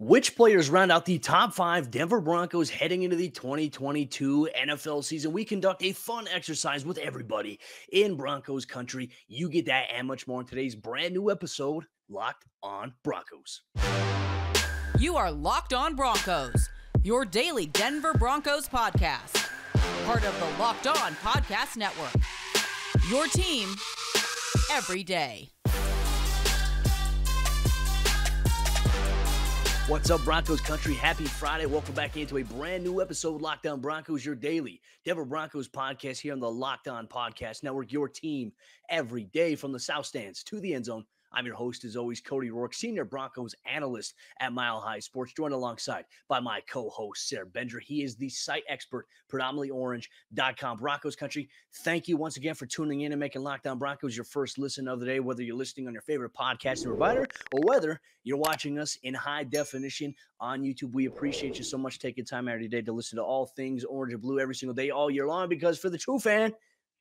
Which players round out the top five Denver Broncos heading into the 2022 NFL season? We conduct a fun exercise with everybody in Broncos country. You get that and much more in today's brand new episode, Locked on Broncos. You are Locked on Broncos, your daily Denver Broncos podcast. Part of the Locked on Podcast Network. Your team every day. What's up, Broncos country? Happy Friday. Welcome back into a brand new episode, Locked on Broncos, your daily Denver Broncos podcast here on the Locked on Podcast Network, your team every day from the South Stands to the end zone. I'm your host, as always, Cody Roark, senior Broncos analyst at Mile High Sports, joined alongside by my co-host, Sayre Bedinger. He is the site expert, predominantlyorange.com. Broncos country, thank you once again for tuning in and making Locked on Broncos your first listen of the day, whether you're listening on your favorite podcasting provider or whether you're watching us in high definition on YouTube. We appreciate you so much taking time out of your day to listen to all things orange and blue every single day, all year long, because for the true fan,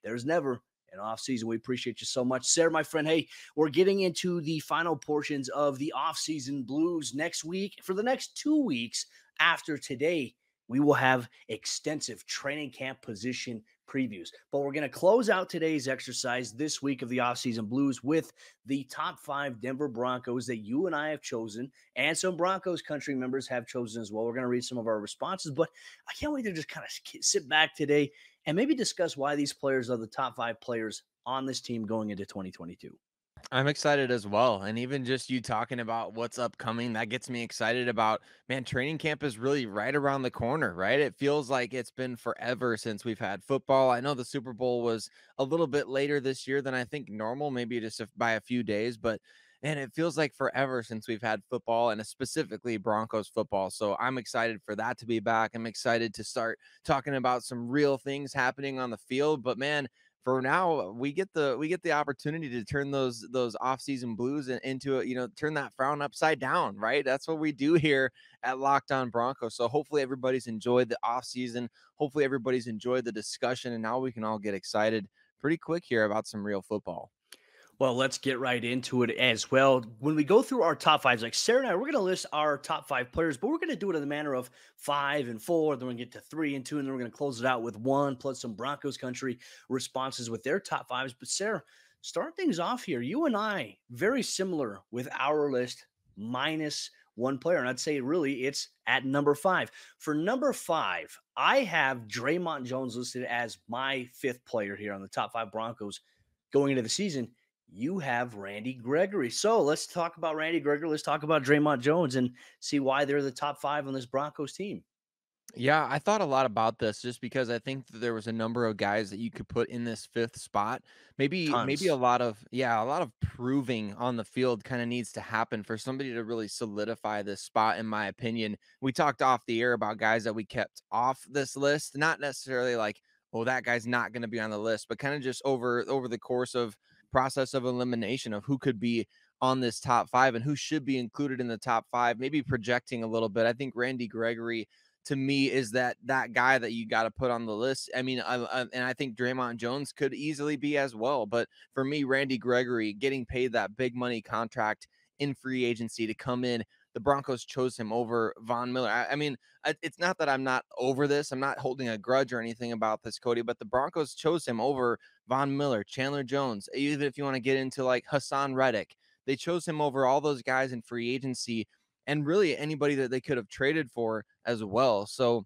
there's never an off season. We appreciate you so much. Sayre, my friend, hey, we're getting into the final portions of the off-season blues next week. For the next 2 weeks after today, we will have extensive training camp position previews. But we're going to close out today's exercise this week of the off-season blues with the top five Denver Broncos that you and I have chosen, and some Broncos country members have chosen as well. We're going to read some of our responses, but I can't wait to just kind of sit back today and maybe discuss why these players are the top five players on this team going into 2022. I'm excited as well. And even just you talking about what's upcoming, that gets me excited about, man, training camp is really right around the corner, right? It feels like it's been forever since we've had football. I know the Super Bowl was a little bit later this year than I think normal, maybe just by a few days, but and it feels like forever since we've had football, and specifically Broncos football. So I'm excited for that to be back. I'm excited to start talking about some real things happening on the field. But man, for now, we get the opportunity to turn those off-season blues into turn that frown upside down, right? That's what we do here at Locked on Broncos. So hopefully everybody's enjoyed the off-season. Hopefully everybody's enjoyed the discussion, and now we can all get excited pretty quick here about some real football. Well, let's get right into it as well. When we go through our top fives, like Sayre and I, we're going to list our top five players, but we're going to do it in the manner of 5 and 4. Then we're going to get to 3 and 2, and then we're going to close it out with 1 plus some Broncos country responses with their top fives. But Sayre, start things off here. You and I, very similar with our list, minus one player. And I'd say really it's at number 5. For number 5, I have Dre'Mont Jones listed as my 5th player here on the top 5 Broncos going into the season. You have Randy Gregory. So let's talk about Randy Gregory. Let's talk about Dre'Mont Jones and see why they're the top 5 on this Broncos team. Yeah, I thought a lot about this just because I think that there was a number of guys that you could put in this 5th spot. Maybe Tons. a lot of proving on the field kind of needs to happen for somebody to really solidify this spot, in my opinion. We talked off the air about guys that we kept off this list, not necessarily like, oh, that guy's not going to be on the list, but kind of just over the course of process of elimination of who could be on this top 5 and who should be included in the top 5, maybe projecting a little bit. I think Randy Gregory, to me, is that guy that you got to put on the list. I mean, and I think Dre'Mont Jones could easily be as well. But for me, Randy Gregory getting paid that big money contract in free agency to come in, the Broncos chose him over Von Miller. I mean, it's not that I'm not over this. I'm not holding a grudge or anything about this, Cody, but the Broncos chose him over Von Miller, Chandler Jones, even if you want to get into like Hassan Reddick. They chose him over all those guys in free agency and really anybody that they could have traded for as well. So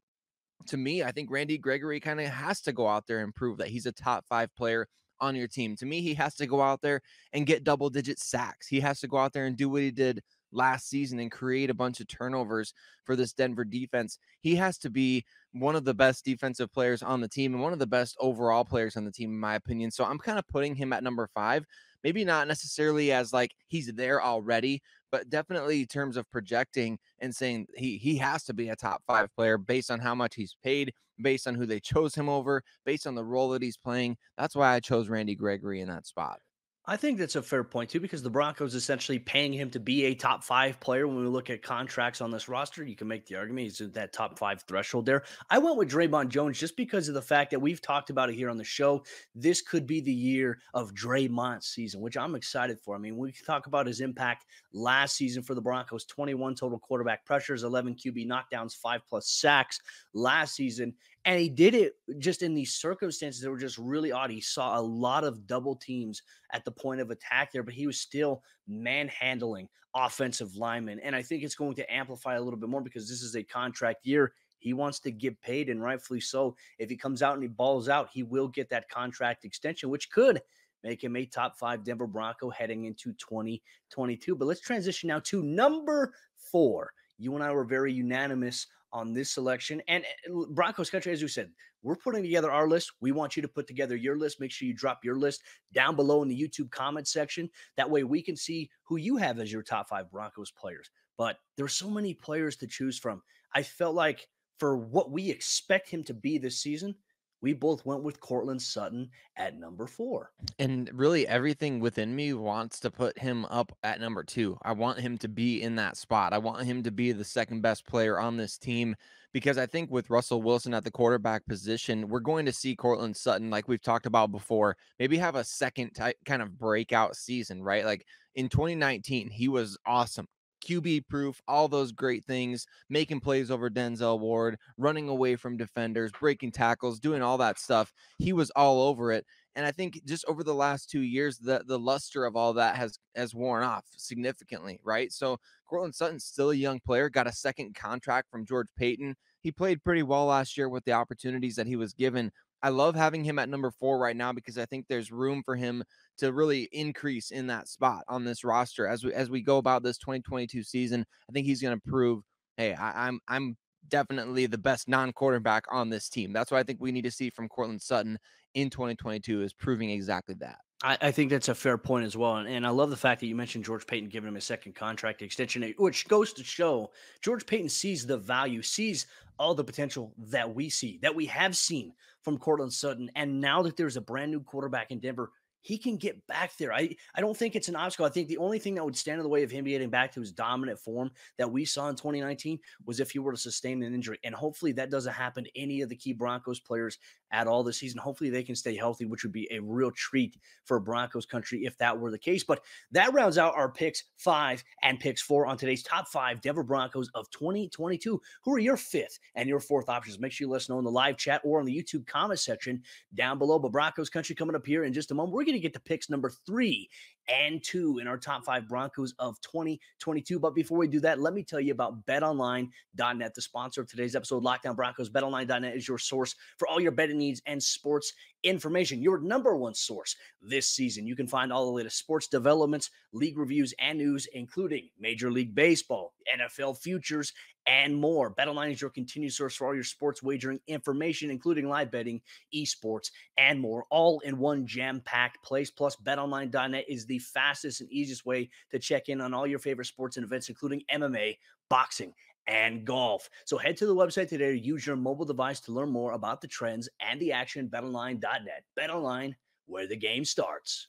to me, I think Randy Gregory kind of has to go out there and prove that he's a top 5 player on your team. To me, he has to go out there and get double-digit sacks. He has to go out there and do what he did last season and create a bunch of turnovers for this Denver defense. He has to be one of the best defensive players on the team and one of the best overall players on the team, in my opinion. So I'm kind of putting him at number 5, maybe not necessarily as like he's there already, but definitely in terms of projecting and saying he has to be a top 5 player based on how much he's paid, based on who they chose him over, based on the role that he's playing. That's why I chose Randy Gregory in that spot. I think that's a fair point too, because the Broncos essentially paying him to be a top five player. When we look at contracts on this roster, you can make the argument he's at that top five threshold there. I went with Draymond Jones just because of the fact that we've talked about it here on the show. This could be the year of Draymond's season, which I'm excited for. I mean, we talk about his impact last season for the Broncos: 21 total quarterback pressures, 11 QB knockdowns, 5+ sacks last season. And he did it just in these circumstances that were just really odd. He saw a lot of double teams at the point of attack there, but he was still manhandling offensive linemen. And I think it's going to amplify a little bit more because this is a contract year. He wants to get paid, and rightfully so. If he comes out and he balls out, he will get that contract extension, which could make him a top five Denver Bronco heading into 2022. But let's transition now to number 4. You and I were very unanimous on this selection. And Broncos Country, as we said, we're putting together our list. We want you to put together your list. Make sure you drop your list down below in the YouTube comment section. That way we can see who you have as your top 5 Broncos players. But there's so many players to choose from. I felt like for what we expect him to be this season, we both went with Courtland Sutton at number 4. And really, everything within me wants to put him up at number 2. I want him to be in that spot. I want him to be the second best player on this team because I think with Russell Wilson at the quarterback position, we're going to see Courtland Sutton, like we've talked about before, maybe have a second kind of breakout season, right? Like in 2019, he was awesome. QB proof, all those great things, making plays over Denzel Ward, running away from defenders, breaking tackles, doing all that stuff. He was all over it. And I think just over the last 2 years, the luster of all that has worn off significantly, right? So Courtland Sutton's still a young player, got a second contract from George Payton. He played pretty well last year with the opportunities that he was given. I love having him at number 4 right now because I think there's room for him to really increase in that spot on this roster as we go about this 2022 season. I think he's going to prove, hey, I'm definitely the best non-quarterback on this team. That's what I think we need to see from Courtland Sutton in 2022 is proving exactly that. I think that's a fair point as well. And I love the fact that you mentioned George Payton giving him a second contract extension, which goes to show George Payton sees the value, sees all the potential that we see, that we have seen from Courtland Sutton. And now that there's a brand new quarterback in Denver, he can get back there. I don't think it's an obstacle. I think the only thing that would stand in the way of him getting back to his dominant form that we saw in 2019 was if he were to sustain an injury. And hopefully that doesn't happen to any of the key Broncos players at all this season. Hopefully they can stay healthy, which would be a real treat for Broncos country if that were the case. But that rounds out our picks 5 and picks 4 on today's top 5 Denver Broncos of 2022. Who are your 5th and your 4th options? Make sure you let us know in the live chat or in the YouTube comment section down below. But Broncos country coming up here in just a moment. We're going to get to picks number 3 and 2 in our top 5 Broncos of 2022. But before we do that, let me tell you about betonline.net, the sponsor of today's episode, Lockdown Broncos. Betonline.net is your source for all your betting needs and sports information, your number one source this season. You can find all the latest sports developments, league reviews, and news, including Major League Baseball, NFL futures, and more. BetOnline is your continued source for all your sports wagering information, including live betting, esports, and more, all in one jam-packed place. Plus, betonline.net is the fastest and easiest way to check in on all your favorite sports and events, including MMA, boxing, and golf. So head to the website today or use your mobile device to learn more about the trends and the action. BetOnline.net. BetOnline, where the game starts.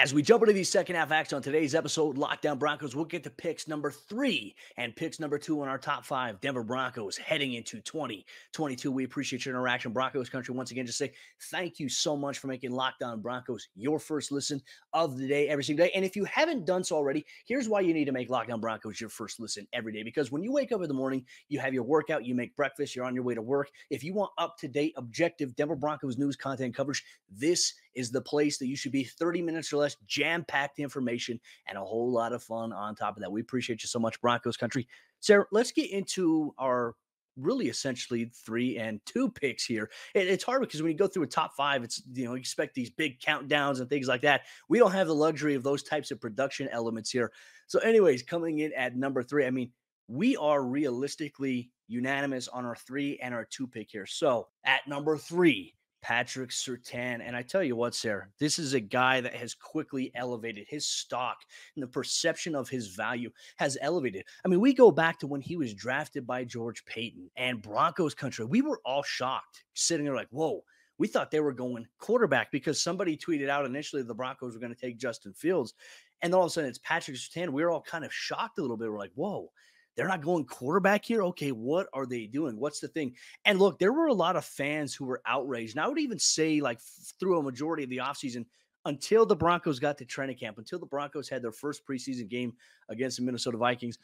As we jump into the second half action on today's episode, Lockdown Broncos, we'll get to picks number 3 and picks number 2 on our top 5 Denver Broncos heading into 2022. We appreciate your interaction. Broncos country, once again, just say thank you so much for making Lockdown Broncos your first listen of the day every single day. And if you haven't done so already, here's why you need to make Lockdown Broncos your first listen every day. Because when you wake up in the morning, you have your workout, you make breakfast, you're on your way to work. If you want up-to-date, objective Denver Broncos news content coverage, this is the place that you should be. 30 minutes or less, jam-packed information, and a whole lot of fun on top of that. We appreciate you so much, Broncos country. Sayre, let's get into our really essentially 3 and 2 picks here. It's hard because when you go through a top 5, it's, you expect these big countdowns and things like that. We don't have the luxury of those types of production elements here. So anyways, coming in at number 3, I mean, we are realistically unanimous on our 3 and our 2 pick here. So at number 3, Patrick Surtain. And I tell you what, Sayre, this is a guy that has quickly elevated his stock, and the perception of his value has elevated. I mean, we go back to when he was drafted by George Payton and Broncos country. We were all shocked, sitting there like, whoa, we thought they were going quarterback because somebody tweeted out initially the Broncos were going to take Justin Fields. And then all of a sudden it's Patrick Surtain. We were all kind of shocked a little bit. We're like, whoa, they're not going quarterback here. Okay, what are they doing? What's the thing? And look, there were a lot of fans who were outraged. And I would even say, like, through a majority of the offseason, until the Broncos got to training camp, until the Broncos had their first preseason game against the Minnesota Vikings,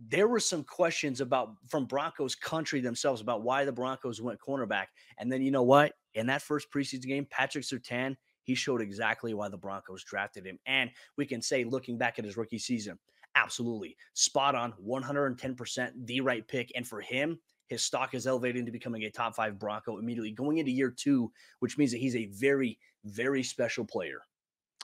there were some questions from Broncos country themselves about why the Broncos went cornerback. And then you know what? In that first preseason game, Patrick Surtain, he showed exactly why the Broncos drafted him. And we can say, looking back at his rookie season, absolutely spot on, 110% the right pick. And for him, his stock is elevated into becoming a top 5 Bronco immediately going into year 2, which means that he's a very, very special player.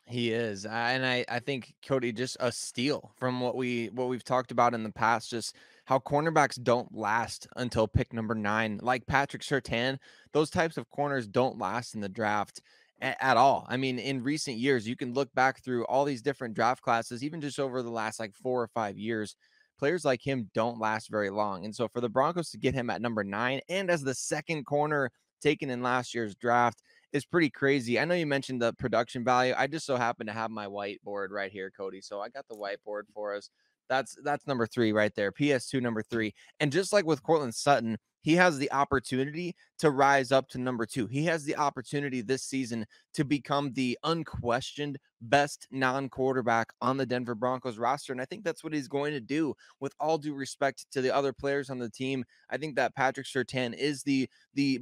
He is. I think Cody, just a steal from what we've talked about in the past, just how cornerbacks don't last until pick number 9. Like Patrick Surtain, those types of corners don't last in the draft at all. I mean, in recent years, you can look back through all these different draft classes, even just over the last like 4 or 5 years. Players like him don't last very long. And so for the Broncos to get him at number 9 and as the second corner taken in last year's draft is pretty crazy. I know you mentioned the production value. I just so happen to have my whiteboard right here, Cody. So I got the whiteboard for us. That's number 3 right there. PS2 number 3. And just like with Courtland Sutton, he has the opportunity to rise up to number 2. He has the opportunity this season to become the unquestioned best non-quarterback on the Denver Broncos roster. And I think that's what he's going to do. With all due respect to the other players on the team, I think that Patrick Surtain is the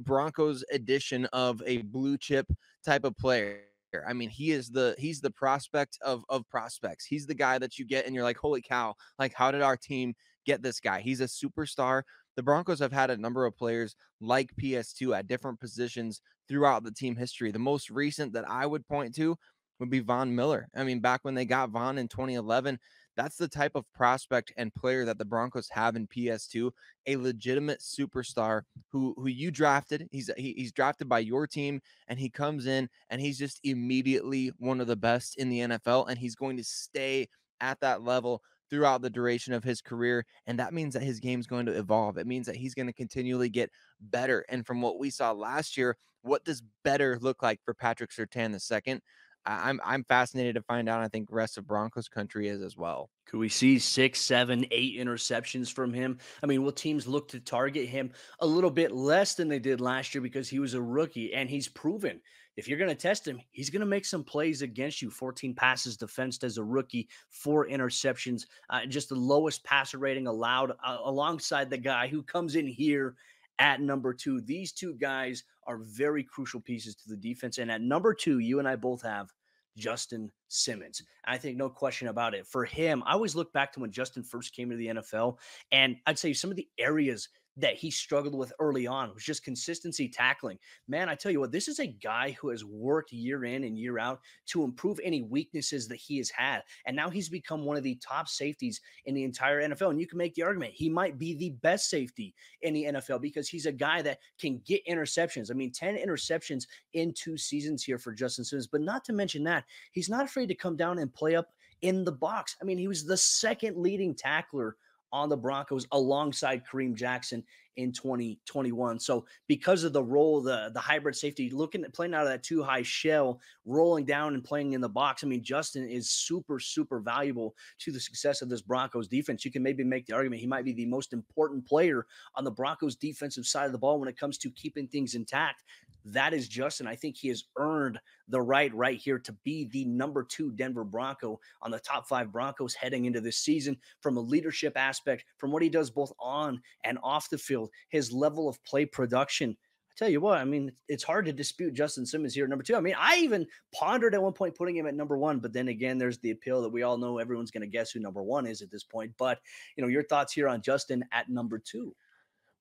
Broncos edition of a blue chip type of player. I mean, he's the prospect of prospects. He's the guy that you get and you're like, holy cow, like how did our team get this guy? He's a superstar. The Broncos have had a number of players like PS2 at different positions throughout the team history. The most recent that I would point to would be Von Miller. I mean, back when they got Von in 2011, that's the type of prospect and player that the Broncos have in PS2, a legitimate superstar who you drafted. He's drafted by your team, and he comes in and he's just immediately one of the best in the NFL, and he's going to stay at that level throughout the duration of his career. And that means that his game's going to evolve. It means that he's going to continually get better. And from what we saw last year, what does better look like for Patrick Surtain II? I'm fascinated to find out. I think the rest of Broncos country is as well. Could we see 6, 7, 8 interceptions from him? I mean, will teams look to target him a little bit less than they did last year because he was a rookie and he's proven if you're going to test him, he's going to make some plays against you. 14 passes defensed as a rookie, 4 interceptions, just the lowest passer rating allowed alongside the guy who comes in here at number 2. These two guys are very crucial pieces to the defense. And at number 2, you and I both have Justin Simmons. I think no question about it. For him, I always look back to when Justin first came to the NFL, and I'd say some of the areas that he struggled with early on was just consistency tackling. Man, I tell you what, this is a guy who has worked year in and year out to improve any weaknesses that he has had. And now he's become one of the top safeties in the entire NFL. And you can make the argument he might be the best safety in the NFL because he's a guy that can get interceptions. I mean, 10 interceptions in 2 seasons here for Justin Simmons. But not to mention that, he's not afraid to come down and play up in the box. I mean, he was the second leading tackler on the Broncos alongside Kareem Jackson in 2021. So because of the role, the hybrid safety, looking at playing out of that too high shell, rolling down and playing in the box, I mean, Justin is super, super valuable to the success of this Broncos defense. You can maybe make the argument he might be the most important player on the Broncos defensive side of the ball when it comes to keeping things intact. That is Justin. I think he has earned the right here to be the number 2 Denver Bronco on the top 5 Broncos heading into this season from a leadership aspect, from what he does both on and off the field, his level of play production. I tell you what, I mean, it's hard to dispute Justin Simmons here at number 2. I mean, I even pondered at one point putting him at number 1, but then again, there's the appeal that we all know everyone's going to guess who number 1 is at this point. But, you know, your thoughts here on Justin at number 2.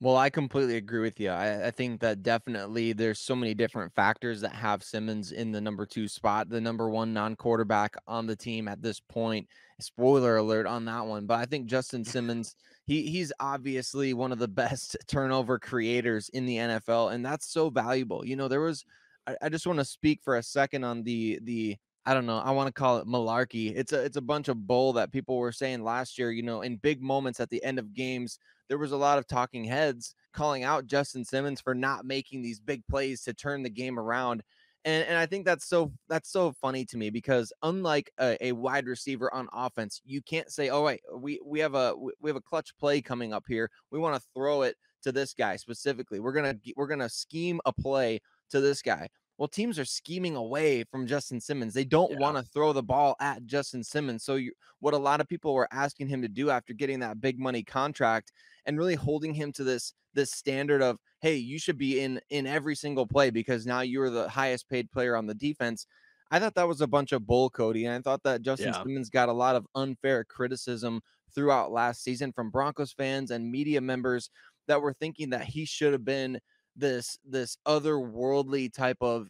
Well, I completely agree with you. I think that definitely there's so many different factors that have Simmons in the number 2 spot, the number 1 non-quarterback on the team at this point. Spoiler alert on that one. But I think Justin Simmons, he's obviously one of the best turnover creators in the NFL, and that's so valuable. You know, I just want to speak for a second on the I don't know. I want to call it malarkey. It's a bunch of bull that people were saying last year, in big moments at the end of games. There was a lot of talking heads calling out Justin Simmons for not making these big plays to turn the game around. And I think that's so funny to me, because unlike a wide receiver on offense, you can't say, "Oh wait, we have a clutch play coming up here. We want to throw it to this guy specifically. We're gonna scheme a play to this guy." Well, teams are scheming away from Justin Simmons. They don't Yeah. want to throw the ball at Justin Simmons. So what a lot of people were asking him to do after getting that big money contract, and really holding him to this standard of, hey, you should be in every single play because now you're the highest paid player on the defense. I thought that was a bunch of bull, Cody, and I thought that Justin Yeah. Simmons got a lot of unfair criticism throughout last season from Broncos fans and media members that were thinking that he should have been this otherworldly type of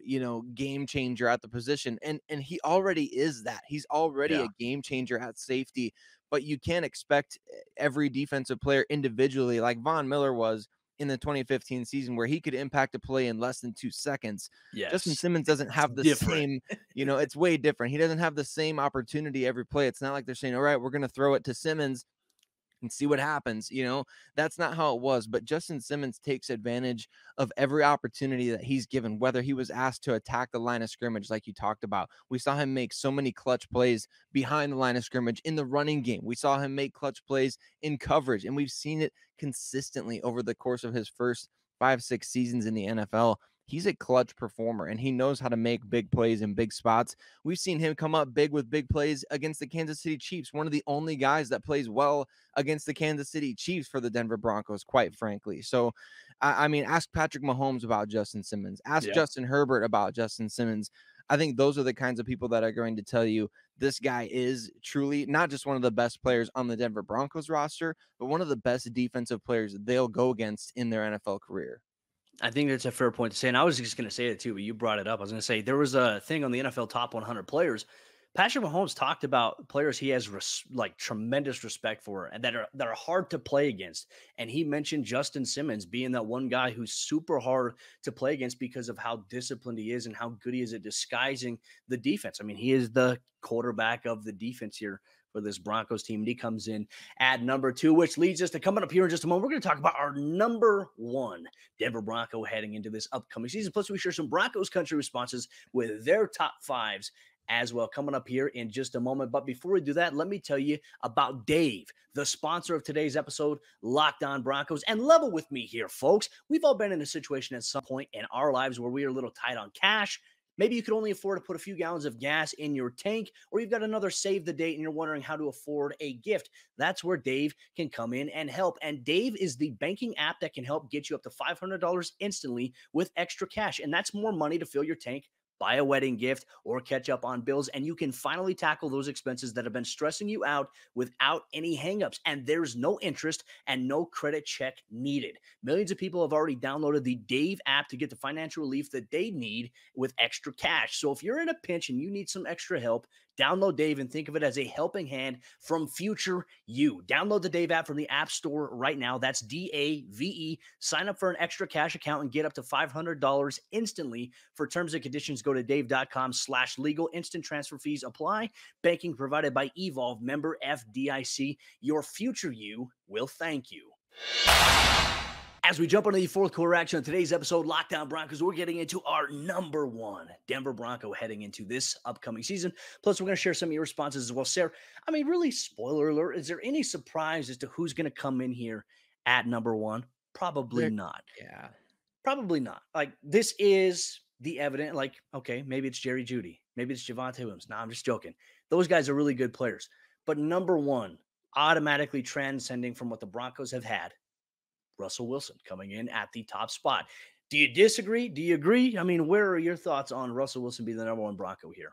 game changer at the position, and he already is that. He's already Yeah. a game changer at safety, but you can't expect every defensive player individually, like Von Miller was in the 2015 season, where he could impact a play in less than 2 seconds. Justin Yes. Simmons doesn't It's have the different. same, it's way different. He doesn't have the same opportunity every play. It's not like they're saying, all right, we're going to throw it to Simmons and see what happens. That's not how it was. But Justin Simmons takes advantage of every opportunity that he's given, whether he was asked to attack the line of scrimmage, like you talked about. We saw him make so many clutch plays behind the line of scrimmage in the running game. We saw him make clutch plays in coverage, and we've seen it consistently over the course of his first 5-6 seasons in the NFL. He's a clutch performer, and he knows how to make big plays in big spots. We've seen him come up big with big plays against the Kansas City Chiefs, one of the only guys that plays well against the Kansas City Chiefs for the Denver Broncos, quite frankly. So, I mean, ask Patrick Mahomes about Justin Simmons. Ask Yeah. Justin Herbert about Justin Simmons. I think those are the kinds of people that are going to tell you this guy is truly not just one of the best players on the Denver Broncos roster, but one of the best defensive players they'll go against in their NFL career. I think that's a fair point to say. And I was just going to say it too, but you brought it up. I was going to say there was a thing on the NFL top 100 players. Patrick Mahomes talked about players he has like tremendous respect for and that are hard to play against. And he mentioned Justin Simmons being that one guy who's super hard to play against because of how disciplined he is and how good he is at disguising the defense. I mean, he is the quarterback of the defense here for this Broncos team. And he comes in at number 2, which leads us to coming up here in just a moment. We're going to talk about our number 1 Denver Bronco heading into this upcoming season. Plus, we share some Broncos Country responses with their top 5s as well, coming up here in just a moment. But before we do that, let me tell you about Dave, the sponsor of today's episode, Locked On Broncos. And level with me here, folks. We've all been in a situation at some point in our lives where we are a little tight on cash. Maybe you could only afford to put a few gallons of gas in your tank, or you've got another save the date and you're wondering how to afford a gift. That's where Dave can come in and help. And Dave is the banking app that can help get you up to $500 instantly with extra cash. And that's more money to fill your tank, buy a wedding gift, or catch up on bills. And you can finally tackle those expenses that have been stressing you out without any hangups. And there's no interest and no credit check needed. Millions of people have already downloaded the Dave app to get the financial relief that they need with extra cash. So if you're in a pinch and you need some extra help, download Dave and think of it as a helping hand from future you. Download the Dave app from the App Store right now. That's DAVE. Sign up for an extra cash account and get up to $500 instantly. For terms and conditions, go to dave.com/legal. Instant transfer fees apply. Banking provided by Evolve, member FDIC. Your future you will thank you. As we jump into the fourth quarter action on today's episode, Lockdown Broncos, we're getting into our number 1 Denver Bronco heading into this upcoming season. Plus, we're going to share some of your responses as well. Sayre, I mean, really, spoiler alert, is there any surprise as to who's going to come in here at number 1? Probably not. Yeah. Probably not. Like, this is the evident, like, okay, maybe it's Jerry Jeudy. Maybe it's Javonte Williams. No, I'm just joking. Those guys are really good players. But number 1, automatically transcending from what the Broncos have had, Russell Wilson coming in at the top spot. Do you disagree? Do you agree? I mean, where are your thoughts on Russell Wilson being the number 1 Bronco here?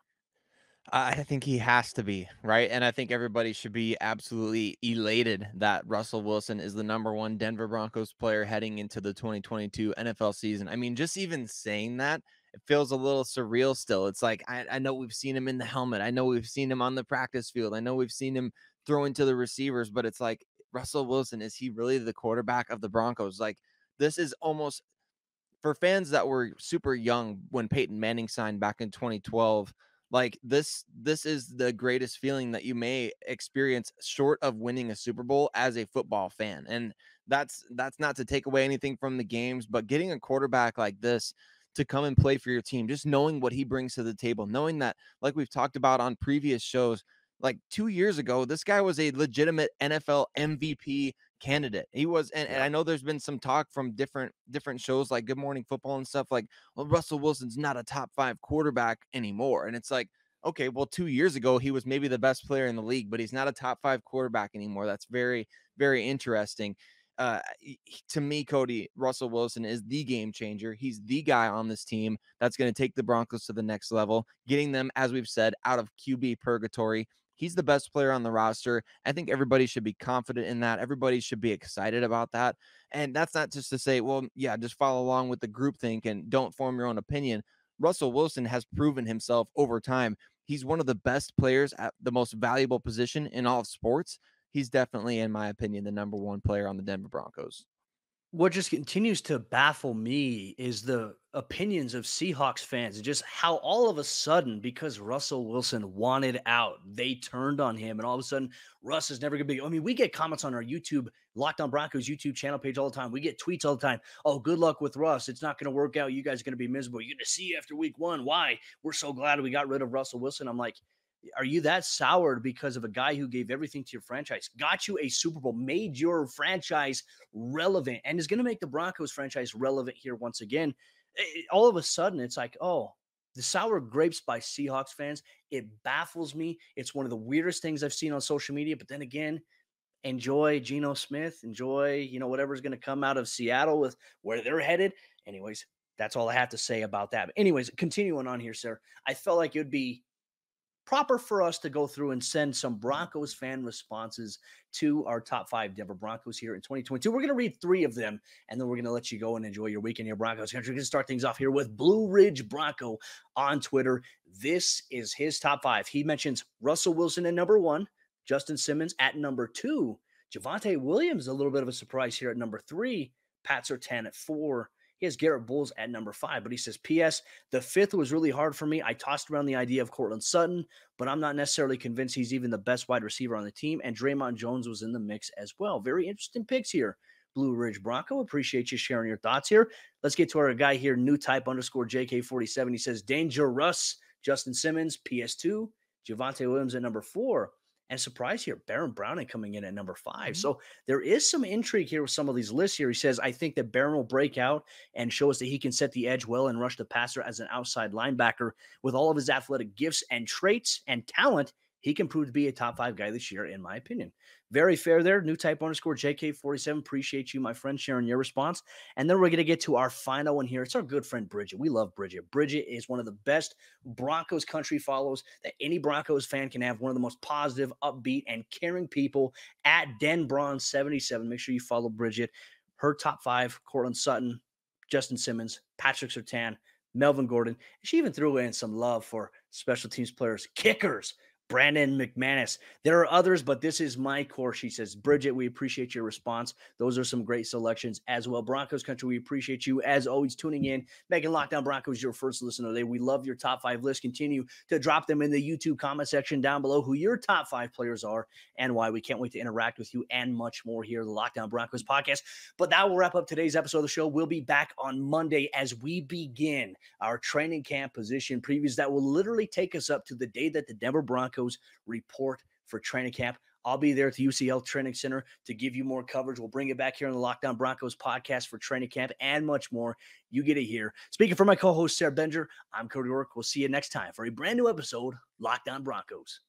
I think he has to be, right? And I think everybody should be absolutely elated that Russell Wilson is the number 1 Denver Broncos player heading into the 2022 NFL season. I mean, just even saying that, it feels a little surreal still. It's like, I know we've seen him in the helmet. I know we've seen him on the practice field. I know we've seen him throwing to the receivers, but it's like, Russell Wilson, is he really the quarterback of the Broncos? Like, this is almost, for fans that were super young when Peyton Manning signed back in 2012, Like this is the greatest feeling that you may experience short of winning a Super Bowl as a football fan. And that's not to take away anything from the games, but getting a quarterback like this to come and play for your team, just knowing what he brings to the table, knowing that, like we've talked about on previous shows, like 2 years ago, this guy was a legitimate NFL MVP candidate. He was, and I know there's been some talk from different shows like Good Morning Football and stuff like, well, Russell Wilson's not a top 5 quarterback anymore. And it's like, okay, well, 2 years ago, he was maybe the best player in the league, but he's not a top 5 quarterback anymore. That's very, very interesting. To me, Cody, Russell Wilson is the game changer. He's the guy on this team that's going to take the Broncos to the next level, getting them, as we've said, out of QB purgatory. He's the best player on the roster. I think everybody should be confident in that. Everybody should be excited about that. And that's not just to say, well, yeah, just follow along with the groupthink and don't form your own opinion. Russell Wilson has proven himself over time. He's one of the best players at the most valuable position in all of sports. He's definitely, in my opinion, the number 1 player on the Denver Broncos. What just continues to baffle me is the opinions of Seahawks fans and just how all of a sudden, because Russell Wilson wanted out, they turned on him. And all of a sudden, Russ is never going to be. I mean, we get comments on our YouTube, Locked On Broncos YouTube channel page all the time. We get tweets all the time. Oh, good luck with Russ. It's not going to work out. You guys are going to be miserable. You're going to see after week 1 why we're so glad we got rid of Russell Wilson. I'm like, are you that soured because of a guy who gave everything to your franchise, got you a Super Bowl, made your franchise relevant, and is going to make the Broncos franchise relevant here once again? All of a sudden, it's like, oh, the sour grapes by Seahawks fans. It baffles me. It's one of the weirdest things I've seen on social media. But then again, enjoy Geno Smith. Enjoy, whatever's going to come out of Seattle with where they're headed. Anyways, that's all I have to say about that. But anyways, continuing on here, sir, I felt like it would be proper for us to go through and send some Broncos fan responses to our top 5 Denver Broncos here in 2022. We're going to read 3 of them, and then we're going to let you go and enjoy your weekend here, Broncos Country. We're going to start things off here with Blue Ridge Bronco on Twitter. This is his top 5. He mentions Russell Wilson at number 1, Justin Simmons at number 2, Javonte Williams, a little bit of a surprise here at number 3, Pat Surtain at 4, he has Garrett Bowles at number 5, but he says, P.S. the 5th was really hard for me. I tossed around the idea of Courtland Sutton, but I'm not necessarily convinced he's even the best wide receiver on the team, and Draymond Jones was in the mix as well. Very interesting picks here, Blue Ridge Bronco. Appreciate you sharing your thoughts here. Let's get to our guy here, newtype_JK47. He says, Dangerous, Justin Simmons, PS2, Javonte Williams at number 4. And surprise here, Baron Browning coming in at number 5. Mm-hmm. So there is some intrigue here with some of these lists here. He says, I think that Baron will break out and show us that he can set the edge well and rush the passer as an outside linebacker. With all of his athletic gifts and traits and talent, he can prove to be a top 5 guy this year, in my opinion. Very fair there. Newtype_JK47. Appreciate you, my friend, sharing your response. And then we're going to get to our final one here. It's our good friend, Bridget. We love Bridget. Bridget is one of the best Broncos country follows that any Broncos fan can have. One of the most positive, upbeat, and caring people at DenBron77. Make sure you follow Bridget. Her top 5, Courtland Sutton, Justin Simmons, Patrick Surtain, Melvin Gordon. She even threw in some love for special teams players, kickers, Brandon McManus. There are others, but this is my core. She says, Bridget, we appreciate your response. Those are some great selections as well. Broncos Country, we appreciate you as always tuning in, making Locked On Broncos your first listener today. We love your top 5 list. Continue to drop them in the YouTube comment section down below, who your top 5 players are and why. We can't wait to interact with you and much more here, the Locked On Broncos podcast. But that will wrap up today's episode of the show. We'll be back on Monday as we begin our training camp position previews that will literally take us up to the day that the Denver Broncos report for training camp. I'll be there at the UCL Training Center to give you more coverage. We'll bring it back here on the Locked On Broncos podcast for training camp and much more. You get it here. Speaking for my co-host, Sayre Bedinger, I'm Cody Roark. We'll see you next time for a brand new episode, Locked On Broncos.